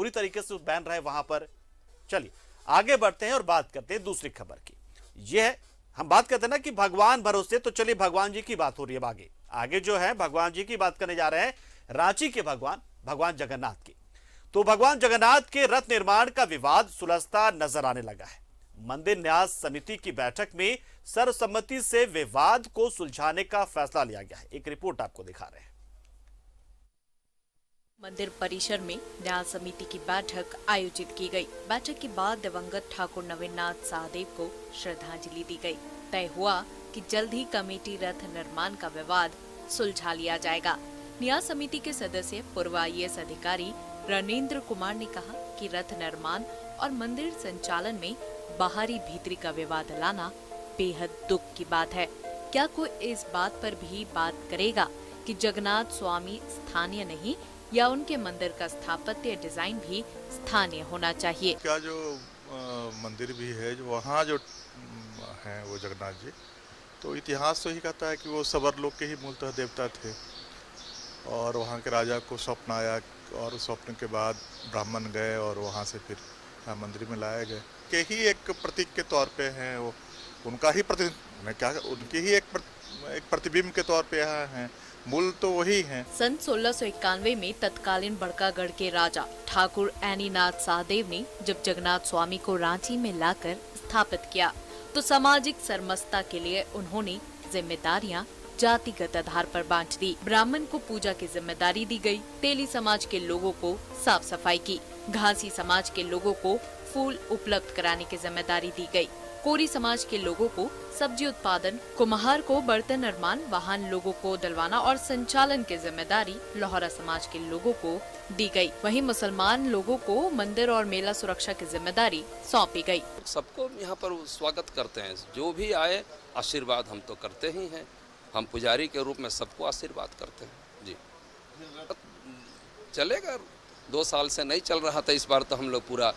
पूरी तरीके से बैन रहे वहां पर। चलिए आगे बढ़ते हैं और बात करते हैं दूसरी खबर की। यह है, हम बात करते हैं ना कि भगवान भरोसे, तो चलिए भगवान जी की बात हो रही है। आगे आगे जो है भगवान जी की बात करने जा रहे हैं, रांची के भगवान जगन्नाथ की। तो भगवान जगन्नाथ के रथ निर्माण का विवाद सुलझता नजर आने लगा है। मंदिर न्यास समिति की बैठक में सर्वसम्मति से विवाद को सुलझाने का फैसला लिया गया है। एक रिपोर्ट आपको दिखा रहे हैं। मंदिर परिसर में न्यास समिति की बैठक आयोजित की गई। बैठक के बाद दिवंगत ठाकुर नवीननाथ सहदेव को श्रद्धांजलि दी गई। तय हुआ कि जल्द ही कमेटी रथ निर्माण का विवाद सुलझा लिया जाएगा। न्यास समिति के सदस्य पूर्व IAS अधिकारी रणेंद्र कुमार ने कहा कि रथ निर्माण और मंदिर संचालन में बाहरी भीतरी का विवाद लाना बेहद दुख की बात है। क्या कोई इस बात पर भी बात करेगा कि जगन्नाथ स्वामी स्थानीय नहीं या उनके मंदिर का स्थापत्य डिजाइन भी स्थानीय होना चाहिए? क्या जो मंदिर भी है, जो वहाँ जो है वो जगन्नाथ जी, तो इतिहास तो ही कहता है कि वो सबर लोग के ही मूलतः देवता थे और वहाँ के राजा को स्वप्न आया और उस स्वप्न के बाद ब्राह्मण गए और वहाँ से फिर मंदिर में लाए गए के ही एक प्रतीक के तौर पे हैं। वो उनका ही उनकी ही एक प्रतिबिंब के तौर पे यहाँ हैं। मूल तो वही हैं। सन 1691 में तत्कालीन बड़कागढ़ के राजा ठाकुर ऐनीनाथ सहदेव ने जब जगन्नाथ स्वामी को रांची में लाकर स्थापित किया तो सामाजिक सरमस्ता के लिए उन्होंने जिम्मेदारियां जातिगत आधार पर बांट दी। ब्राह्मण को पूजा की जिम्मेदारी दी गई, तेली समाज के लोगों को साफ सफाई की, घासी समाज के लोगों को फूल उपलब्ध कराने की जिम्मेदारी दी गई, कोरी समाज के लोगों को सब्जी उत्पादन, कुम्हार को बर्तन निर्माण, वाहन लोगों को डलवाना और संचालन की जिम्मेदारी लोहारा समाज के लोगों को दी गई। वहीं मुसलमान लोगों को मंदिर और मेला सुरक्षा की जिम्मेदारी सौंपी गई। सबको यहाँ पर स्वागत करते हैं, जो भी आए आशीर्वाद हम तो करते ही हैं। हम पुजारी के रूप में सबको आशीर्वाद करते हैं जी। चलेगा, 2 साल से नहीं चल रहा था, इस बार तो हम लोग पूरा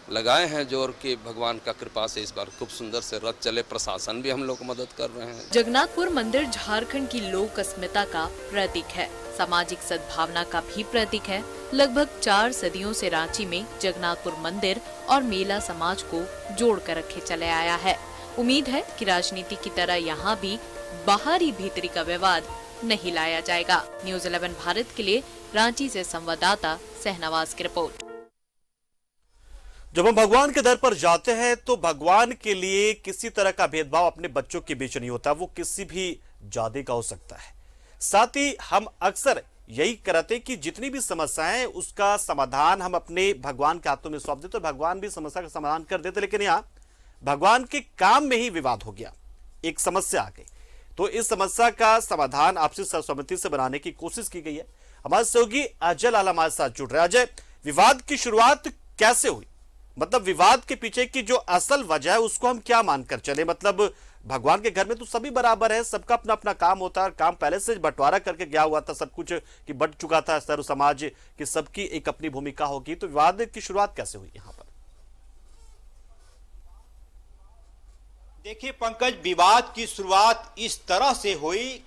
लगाए हैं जोर के भगवान का कृपा से इस बार खूब सुंदर से रथ चले। प्रशासन भी हम लोग को मदद कर रहे हैं। जगन्नाथपुर मंदिर झारखंड की लोक अस्मिता का प्रतीक है, सामाजिक सद्भावना का भी प्रतीक है। लगभग 4 सदियों से रांची में जगन्नाथपुर मंदिर और मेला समाज को जोड़ कर रखे चले आया है। उम्मीद है कि राजनीति की तरह यहाँ भी बाहरी भीतरी का विवाद नहीं लाया जाएगा। न्यूज़ 11 भारत के लिए रांची से संवाददाता सहनवाज की रिपोर्ट। जब हम भगवान के दर पर जाते हैं तो भगवान के लिए किसी तरह का भेदभाव अपने बच्चों के बीच नहीं होता, वो किसी भी जाति का हो सकता है। साथ ही हम अक्सर यही करते कि जितनी भी समस्याएं उसका समाधान हम अपने भगवान के हाथों में सौंप देते, तो भगवान भी समस्या का समाधान कर देते। लेकिन यहाँ भगवान के काम में ही विवाद हो गया, एक समस्या आ गई, तो इस समस्या का समाधान आपसी सर्वसम्मति से बनाने की कोशिश की गई है। हमारे सहयोगी अजय लाल हमारे साथ जुड़ रहे हैं। अजय, विवाद की शुरुआत कैसे हुई? मतलब विवाद के पीछे की जो असल वजह है उसको हम क्या मानकर चले? मतलब भगवान के घर में तो सभी बराबर है, सबका अपना अपना काम होता है, काम पहले से बंटवारा करके गया हुआ था, सब कुछ कि बंट चुका था, सर्व समाज की सबकी एक अपनी भूमिका होगी, तो विवाद की शुरुआत कैसे हुई यहाँ पर? देखिए पंकज, विवाद की शुरुआत इस तरह से हुई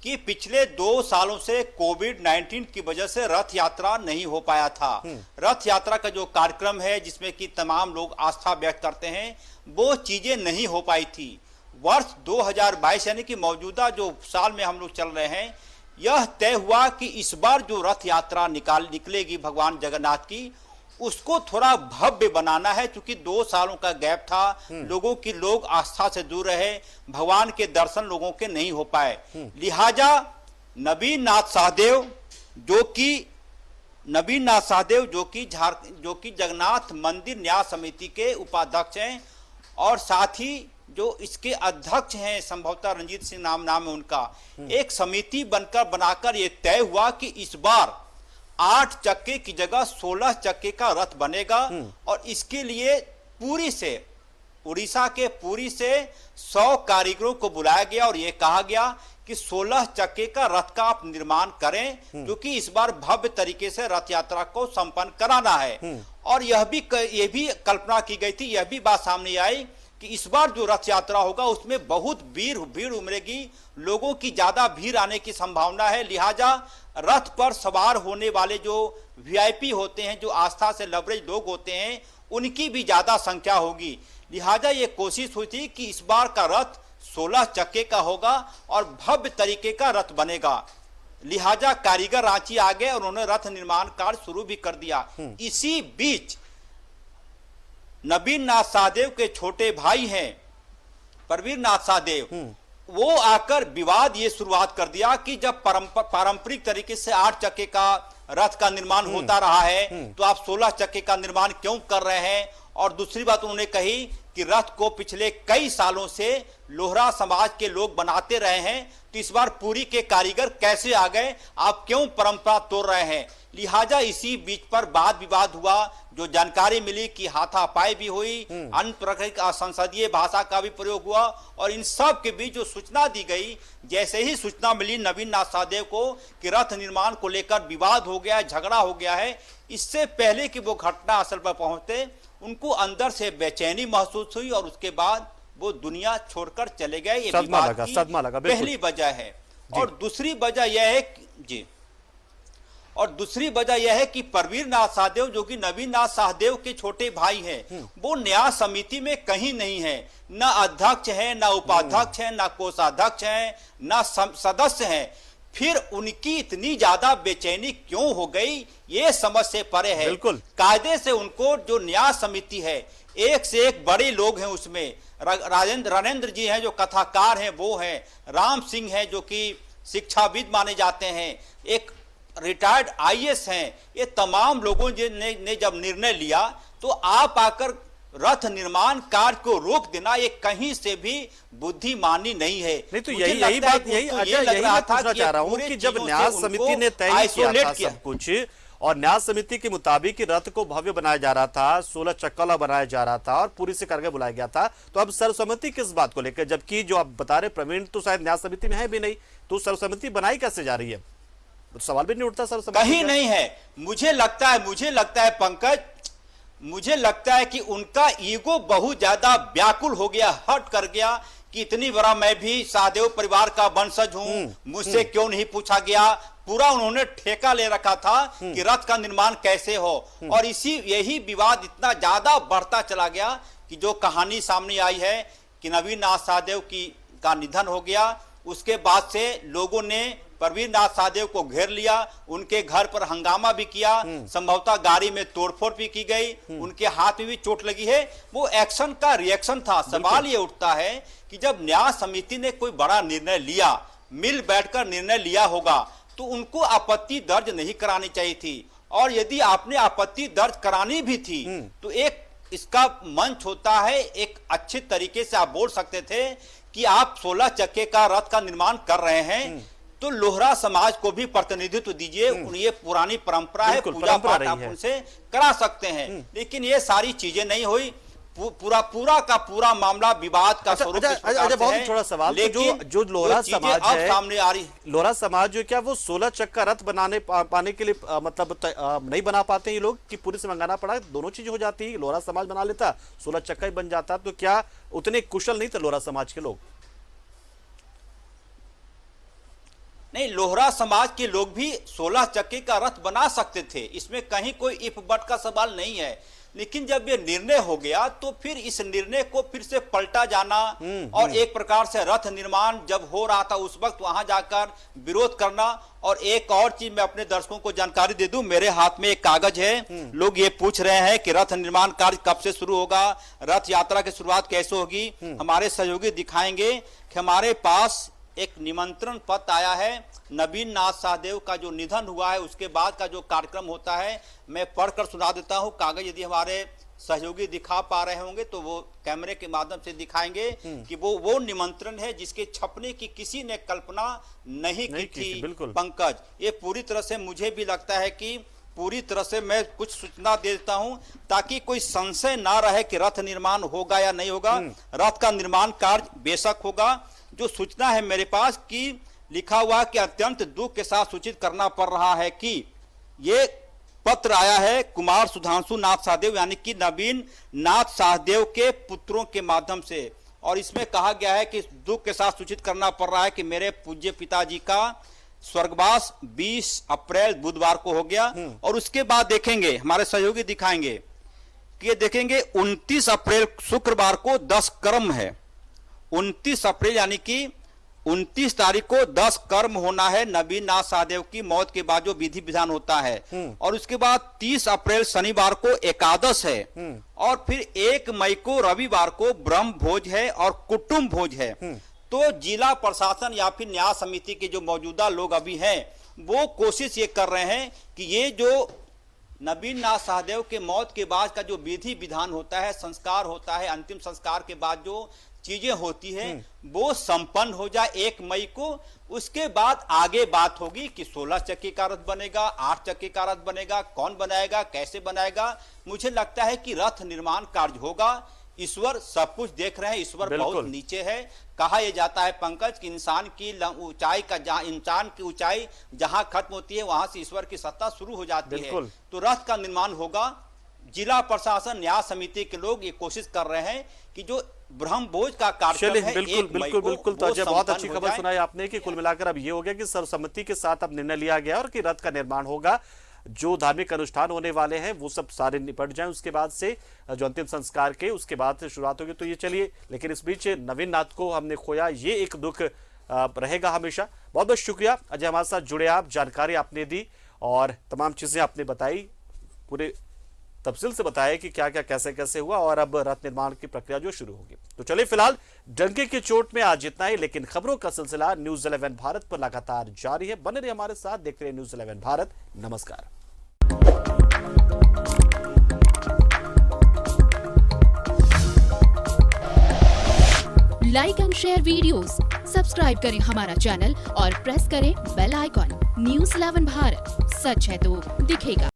कि पिछले 2 सालों से कोविड-19 की वजह से रथ यात्रा नहीं हो पाया था। रथ यात्रा का जो कार्यक्रम है जिसमें कि तमाम लोग आस्था व्यक्त करते हैं, वो चीजें नहीं हो पाई थी। वर्ष 2022 यानी कि मौजूदा जो साल में हम लोग चल रहे हैं, यह तय हुआ कि इस बार जो रथ यात्रा निकलेगी भगवान जगन्नाथ की, उसको थोड़ा भव्य बनाना है। क्योंकि 2 सालों का गैप था, लोग आस्था से दूर रहे, भगवान के दर्शन लोगों के नहीं हो पाए। लिहाजा नवीननाथ सहदेव जो कि जगन्नाथ मंदिर न्यास समिति के उपाध्यक्ष हैं और साथ ही जो इसके अध्यक्ष हैं संभवतः रंजीत सिंह नाम है उनका, एक समिति बनाकर ये तय हुआ कि इस बार 8 चक्के की जगह 16 चक्के का रथ बनेगा और इसके लिए उड़ीसा के पुरी से 100 कारीगरों को बुलाया गया और यह कहा गया कि 16 चक्के का रथ का आप निर्माण करें, क्योंकि इस बार भव्य तरीके से रथ यात्रा को संपन्न कराना है। और यह भी कल्पना की गई थी, यह भी बात सामने आई कि इस बार जो रथ यात्रा होगा उसमें बहुत भीड़ उमड़ेगी, लोगों की ज्यादा भीड़ आने की संभावना है। लिहाजा रथ पर सवार होने वाले जो वीआईपी होते हैं, जो आस्था से लबरेज लोग होते हैं, उनकी भी ज्यादा संख्या होगी। लिहाजा ये कोशिश हुई थी कि इस बार का रथ 16 चक्के का होगा और भव्य तरीके का रथ बनेगा। लिहाजा कारीगर रांची आ गए और उन्होंने रथ निर्माण कार्य शुरू भी कर दिया। इसी बीच नवीन नाथ सहदेव के छोटे भाई हैं प्रवीर नाथ सहदेव, वो आकर विवाद ये शुरुआत कर दिया कि जब पारंपरिक तरीके से 8 चक्के का रथ का निर्माण होता रहा है तो आप 16 चक्के का निर्माण क्यों कर रहे हैं। और दूसरी बात उन्होंने कही कि रथ को पिछले कई सालों से लोहरा समाज के लोग बनाते रहे हैं, तो इस बार पुरी के कारीगर कैसे आ गए, आप क्यों परंपरा तोड़ रहे हैं। लिहाजा इसी बीच पर वाद विवाद हुआ। जो जानकारी मिली कि हाथापाई भी हुई, अन्य प्रकार की असंसदीय भाषा का भी प्रयोग हुआ और इन सब के बीच जो सूचना दी गई, जैसे ही सूचना मिली नवीन नाथ सहदेव को कि रथ निर्माण को लेकर विवाद हो गया, झगड़ा हो गया है, इससे पहले कि वो घटना स्थल पर पहुंचते उनको अंदर से बेचैनी महसूस हुई और उसके बाद वो दुनिया छोड़कर चले गए। ये विवाद की पहली वजह है। और दूसरी वजह यह है जी, और दूसरी वजह यह है कि प्रवीर नाथ सहदेव जो कि नवीन नाथ सहदेव के छोटे भाई हैं, वो न्यास समिति में कहीं नहीं है, न अध्यक्ष है, न उपाध्यक्ष है, न कोषाध्यक्ष है, न सदस्य हैं। फिर उनकी इतनी ज्यादा बेचैनी क्यों हो गई, ये समझ से परे है। कायदे से उनको जो न्यास समिति है, एक से एक बड़े लोग हैं उसमें। रणेंद्र जी हैं जो कथाकार हैं वो हैं, राम सिंह हैं जो कि शिक्षाविद माने जाते हैं, एक रिटायर्ड आईएएस हैं। ये तमाम लोगों ने जब निर्णय लिया तो आप आकर रथ निर्माण कार्य को रोक देना ये कहीं से भी बुद्धिमानी नहीं है। नहीं तो यही बात यही मैं पूछना चाह रहा हूं कि जब न्यास समिति ने तय किया था सब कुछ और न्यास समिति के मुताबिक रथ को भव्य बनाया जा रहा था, 16 चक्का बनाया जा रहा था और पूरी से करके बुलाया गया था, तो अब सर्वसम्मति किस बात को लेकर, जबकि जो आप बता रहे प्रवीण तो शायद न्यास समिति में है भी नहीं, तो सर्वसम्मति बनाई कैसे जा रही है, तो सवाल भी नहीं उठता सर्वसम्मति कहीं नहीं है। मुझे लगता है पंकज, मुझे लगता है कि उनका ईगो बहुत ज्यादा व्याकुल हो गया, हट कर गया कि इतनी बड़ा मैं भी सहदेव परिवार का वंशज हूं, मुझसे क्यों नहीं पूछा गया। पूरा उन्होंने ठेका ले रखा था कि रथ का निर्माण कैसे हो, और यही विवाद इतना ज्यादा बढ़ता चला गया कि जो कहानी सामने आई है कि नवीन नाथ सहदेव का निधन हो गया, उसके बाद से लोगों ने प्रवीर नाथ सहदेव को घेर लिया, उनके घर पर हंगामा भी किया, संभवतः गाड़ी में तोड़फोड़ भी की गई, उनके हाथ में भी चोट लगी है। वो एक्शन का रिएक्शन था। सवाल ये उठता है कि जब न्यास समिति ने कोई बड़ा निर्णय लिया, मिल बैठकर निर्णय लिया होगा, तो उनको आपत्ति दर्ज नहीं करानी चाहिए थी, और यदि आपने आपत्ति दर्ज करानी भी थी तो एक इसका मंच होता है, एक अच्छे तरीके से आप बोल सकते थे कि आप 16 चक्के का रथ का निर्माण कर रहे हैं तो लोहरा समाज को भी प्रतिनिधित्व दीजिए, ये पुरानी परंपरा है, पूजा पाठ आप उनसे करा सकते हैं। लेकिन ये सारी चीजें नहीं हुई, पूरा का पूरा मामला विवाद का स्वरूप। बहुत छोटा सवाल, जो लोहरा समाज है सामने आ रही, लोहरा समाज जो क्या वो 16 चक्का रथ पाने के लिए मतलब नहीं बना पाते ये लोग कि पूरी से मंगाना पड़ा, दोनों चीजें हो जाती है। लोहरा समाज बना लेता 16 चक्का ही बन जाता, तो क्या उतने कुशल नहीं थे लोहरा समाज के लोग? नहीं, लोहरा समाज के लोग भी 16 चक्के का रथ बना सकते थे, इसमें कहीं कोई इफ बट का सवाल नहीं है। लेकिन जब ये निर्णय हो गया तो फिर इस निर्णय को फिर से पलटा जाना और एक प्रकार से रथ निर्माण जब हो रहा था उस वक्त वहां जाकर विरोध करना। और एक और चीज मैं अपने दर्शकों को जानकारी दे दूं, मेरे हाथ में एक कागज है, लोग ये पूछ रहे हैं कि रथ निर्माण कार्य कब से शुरू होगा, रथ यात्रा की शुरुआत कैसे होगी। हमारे सहयोगी दिखाएंगे कि हमारे पास एक निमंत्रण पत्र आया है नवीन नाथ सहदेव का जो निधन हुआ है उसके बाद का जो कार्यक्रम होता है, मैं पढ़कर सुना देता हूं। कागज यदि हमारे सहयोगी दिखा पा रहे होंगे तो वो कैमरे के माध्यम से दिखाएंगे कि वो निमंत्रण है जिसके छपने की किसी ने कल्पना नहीं की थी। पंकज, ये पूरी तरह से मुझे भी लगता है कि पूरी तरह से मैं कुछ सूचना दे देता हूं ताकि कोई संशय ना रहे कि रथ निर्माण होगा या नहीं होगा। रथ का निर्माण कार्य बेशक होगा। जो सूचना है मेरे पास कि लिखा हुआ कि अत्यंत दुख के साथ सूचित करना पड़ रहा है कि ये पत्र आया है कुमार सुधांशु नाथ सहदेव यानी कि नवीन नाथ सहदेव के पुत्रों के माध्यम से, और इसमें कहा गया है कि दुख के साथ सूचित करना पड़ रहा है कि मेरे पूज्य पिताजी का स्वर्गवास 20 अप्रैल बुधवार को हो गया। और उसके बाद देखेंगे, हमारे सहयोगी दिखाएंगे कि ये देखेंगे 29 अप्रैल शुक्रवार को 10 कर्म है। 29 अप्रैल यानी कि 29 तारीख को 10 कर्म होना है नवीन नाथ सहदेव की मौत के बाद जो विधि विधान होता है। और उसके बाद 30 अप्रैल शनिवार को एकादश है। और फिर 1 मई को रविवार को ब्रह्म भोज है और कुटुंब भोज है। तो जिला प्रशासन या फिर न्याय समिति के जो मौजूदा लोग अभी हैं वो कोशिश ये कर रहे हैं कि ये जो नवीन नाथ सहदेव के मौत के बाद का जो विधि विधान होता है, संस्कार होता है, अंतिम संस्कार के बाद जो चीजें होती है वो संपन्न हो जाए 1 मई को। उसके बाद आगे बात होगी कि 16 चक्के का रथ बनेगा, 8 चक्के का रथ बनेगा, कौन बनाएगा, कैसे बनाएगा। मुझे लगता है कि रथ निर्माण कार्य होगा। ईश्वर सब कुछ देख रहे हैं, ईश्वर बहुत नीचे है। कहा यह जाता है पंकज कि इंसान की ऊंचाई का जहां इंसान की ऊंचाई जहां खत्म होती है वहां से ईश्वर की सत्ता शुरू हो जाती है। तो रथ का निर्माण होगा। जिला प्रशासन न्याय समिति के लोग ये कोशिश कर रहे हैं कि जो ब्रह्म भोज का कार्यक्रम है बिल्कुल। तो अजय, बहुत अच्छी खबर सुनाई आपने कि कुल मिलाकर अब ये हो गया कि सर्वसम्मति के साथ अब निर्णय लिया गया और कि रथ का निर्माण होगा। जो धार्मिक अनुष्ठान होने वाले हैं वो सब सारे निपट जाएं, उसके बाद से जो अंतिम संस्कार के उसके बाद से शुरुआत होगी। तो ये चलिए, लेकिन इस बीच नवीन नाथ को हमने खोया, ये एक दुख रहेगा हमेशा। बहुत बहुत शुक्रिया अजय, हमारे साथ जुड़े आप, जानकारी आपने दी और तमाम चीजें आपने बताई, पूरे तफसील से बताया कि क्या क्या कैसे कैसे हुआ और अब रथ निर्माण की प्रक्रिया जो शुरू होगी। तो चलिए, फिलहाल डंके की चोट में आज इतना ही, लेकिन खबरों का सिलसिला न्यूज़ 11 भारत पर लगातार जारी है। बने रहिए हमारे साथ, देखते रहिए न्यूज़ 11 भारत। नमस्कार। Like and share videos, subscribe करें हमारा चैनल और प्रेस करें बेल आइकॉन। न्यूज़ 11 भारत, सच है तो दिखेगा।